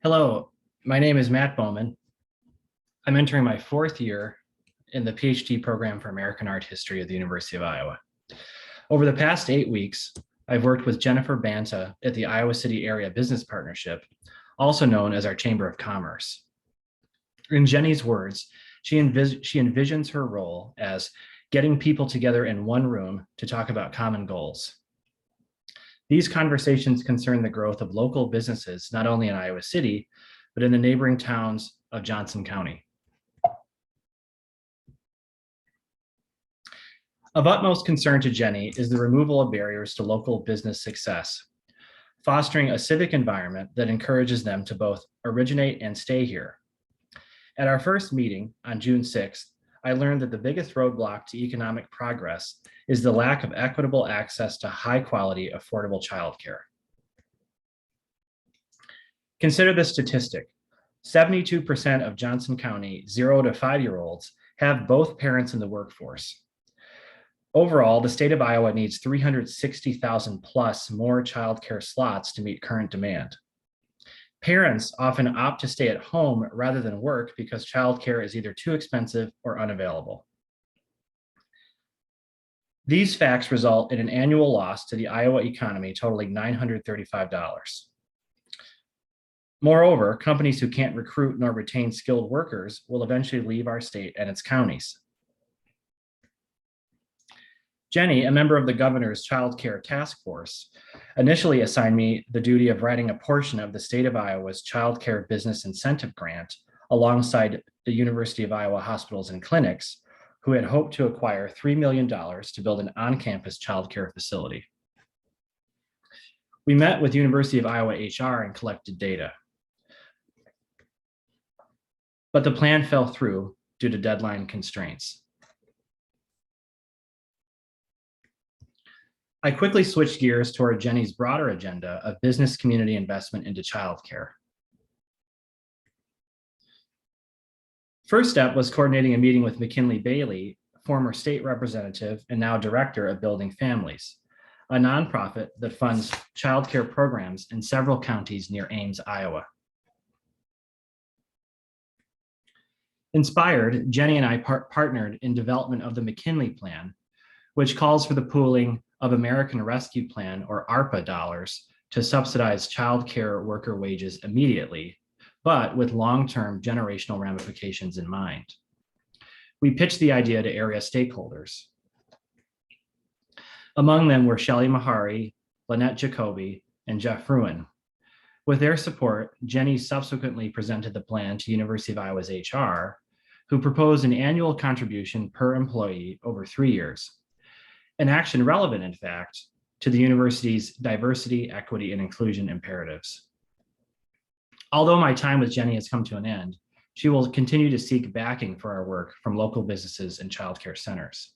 Hello, my name is Matt Bowman. I'm entering my fourth year in the PhD program for American Art History at the University of Iowa. Over the past 8 weeks, I've worked with Jennifer Banta at the Iowa City Area Business Partnership, also known as our Chamber of Commerce. In Jenny's words, she envisions her role as getting people together in one room to talk about common goals. These conversations concern the growth of local businesses, not only in Iowa City, but in the neighboring towns of Johnson County. Of utmost concern to Jenny is the removal of barriers to local business success, fostering a civic environment that encourages them to both originate and stay here. At our first meeting on June 6th, I learned that the biggest roadblock to economic progress is the lack of equitable access to high-quality, affordable childcare. Consider this statistic. 72% of Johnson County 0 to 5-year-olds have both parents in the workforce. Overall, the state of Iowa needs 360,000 plus more childcare slots to meet current demand. Parents often opt to stay at home rather than work because childcare is either too expensive or unavailable. These facts result in an annual loss to the Iowa economy totaling $935. Moreover, companies who can't recruit nor retain skilled workers will eventually leave our state and its counties. Jenny, a member of the governor's child care task force, initially assigned me the duty of writing a portion of the state of Iowa's child care business incentive grant alongside the University of Iowa hospitals and clinics, who had hoped to acquire $3 million to build an on-campus child care facility. We met with University of Iowa HR and collected data. But the plan fell through due to deadline constraints. I quickly switched gears toward Jenny's broader agenda of business community investment into childcare. First step was coordinating a meeting with McKinley Bailey, former state representative and now director of Building Families, a nonprofit that funds childcare programs in several counties near Ames, Iowa. Inspired, Jenny and I partnered in development of the McKinley Plan, which calls for the pooling of American Rescue Plan, or ARPA dollars, to subsidize child care worker wages immediately, but with long-term generational ramifications in mind. We pitched the idea to area stakeholders. Among them were Shelley Mahari, Lynette Jacoby, and Jeff Ruin. With their support, Jenny subsequently presented the plan to University of Iowa's HR, who proposed an annual contribution per employee over 3 years. An action relevant, in fact, to the university's diversity, equity, and inclusion imperatives. Although my time with Jenny has come to an end, she will continue to seek backing for our work from local businesses and childcare centers.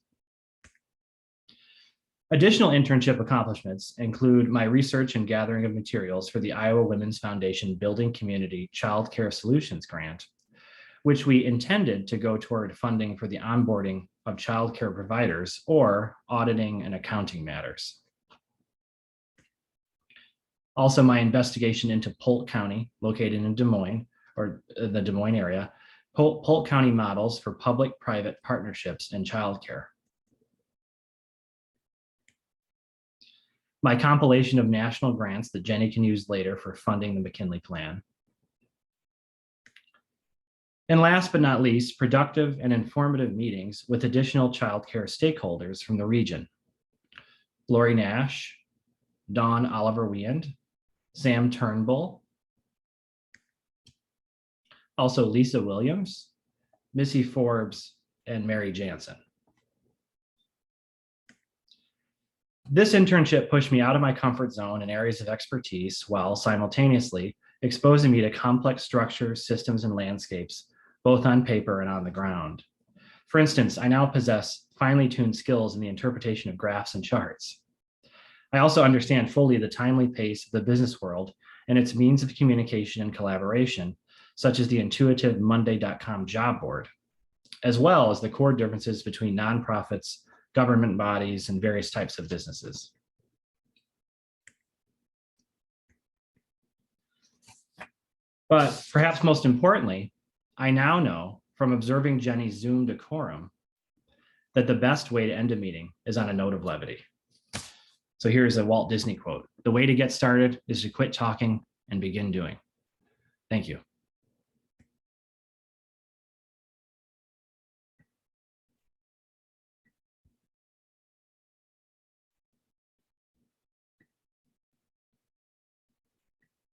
Additional internship accomplishments include my research and gathering of materials for the Iowa Women's Foundation Building Community Childcare Solutions Grant, which we intended to go toward funding for the onboarding of childcare providers or auditing and accounting matters. Also, my investigation into Polk County, located in Des Moines, or the Des Moines area, Polk County models for public-private partnerships in childcare. My compilation of national grants that Jenny can use later for funding the McKinley Plan. And last but not least, productive and informative meetings with additional childcare stakeholders from the region. Lori Nash, Dawn Oliver-Wiend, Sam Turnbull, also Lisa Williams, Missy Forbes, and Mary Jansen. This internship pushed me out of my comfort zone in areas of expertise while simultaneously exposing me to complex structures, systems, and landscapes, both on paper and on the ground. For instance, I now possess finely tuned skills in the interpretation of graphs and charts. I also understand fully the timely pace of the business world and its means of communication and collaboration, such as the intuitive Monday.com job board, as well as the core differences between nonprofits, government bodies, and various types of businesses. But perhaps most importantly, I now know from observing Jenny's Zoom decorum that the best way to end a meeting is on a note of levity. So here's a Walt Disney quote: "The way to get started is to quit talking and begin doing." Thank you.